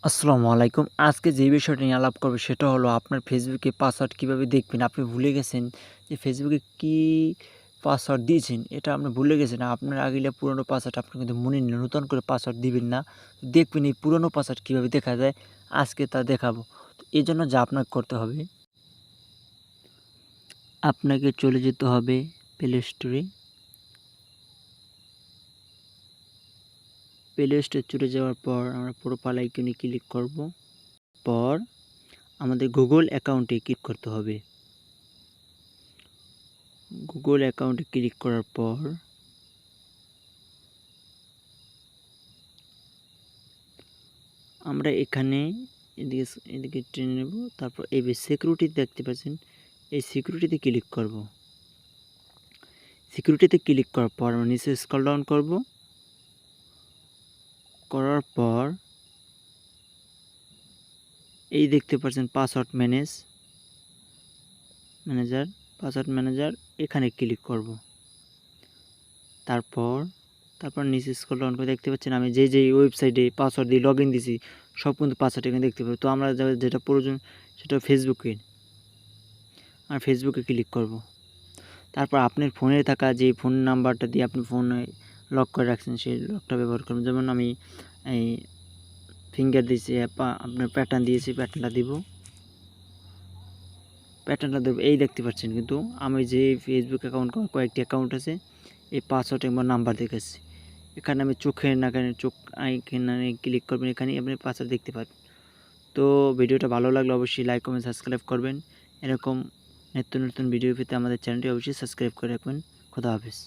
আসসালামু আলাইকুম। আজকে যে বিষয়টা নিয়ে আলাপ করব সেটা হলো আপনার ফেসবুকে পাসওয়ার্ড কিভাবে দেখবেন? আপনি ভুলে গেছেন যে ফেসবুকে কি পাসওয়ার্ড দিয়েছেন এটা আপনি ভুলে গেছেন। আপনার আগের পুরনো পাসওয়ার্ড আপনার কিন্তু মনে নেই। নতুন করে পাসওয়ার্ড দিবেন না। দেখবেন এই পুরনো পাসওয়ার্ড কিভাবে দেখা যায় আজকে তা দেখাবো। তো এজন্য যা আপনাকে করতে হবে, আপনাকে চলে যেতে হবে প্লে স্টোরে। প্লে স্টোরে চলে যাওয়ার পর আমরা প্রোফাইল আইকনে ক্লিক করব। পর আমাদের গুগল অ্যাকাউন্টে ক্লিক করতে হবে। গুগল অ্যাকাউন্টে ক্লিক করার পর আমরা এখানে এদিকে টেনে নেব। তারপর এই যে সিকিউরিটি দেখতে পাচ্ছেন, এই সিকিউরিটিতে ক্লিক করব। সিকিউরিটিতে ক্লিক করার পর আমরা নিচে স্ক্রল ডাউন করব। করার পর এই দেখতে পাচ্ছেন পাসওয়ার্ড ম্যানেজার এখানে ক্লিক করব। তারপর নিচে স্ক্রল ডাউন করে দেখতে পাচ্ছেন আমি যে ওয়েবসাইটে পাসওয়ার্ড দিয়ে লগইন দিয়েছি সব কিন্তু পাসওয়ার্ড এখানে দেখতে পাবো। তো আমরা যেটা প্রয়োজন সেটা ফেসবুকে ক্লিক করব। তারপর আপনার ফোনে থাকা যে ফোন নাম্বারটা দিয়ে আপনি ফোনে লক করে রাখছেন সেই লকটা ব্যবহার করবেন। যেমন আমি এই ফিঙ্গার দিয়েছি, আপনার প্যাটার্ন দিয়েছি, প্যাটার্নটা দেবো। এই দেখতে পাচ্ছেন কিন্তু আমি যে ফেসবুক অ্যাকাউন্ট কয়েকটি অ্যাকাউন্ট আছে এই পাসওয়ার্ড এবং নাম্বার দেখাচ্ছি। এখানে আমি চোখ এখানে ক্লিক করবেন, এখানে আপনি পাসওয়ার্ড দেখতে পাবেন। তো ভিডিওটা ভালো লাগলে অবশ্যই লাইক কমেন্ট সাবস্ক্রাইব করবেন। এরকম নিত্য নতুন ভিডিও পেতে আমাদের চ্যানেলটি অবশ্যই সাবস্ক্রাইব করে রাখবেন। খোদা হাফেজ।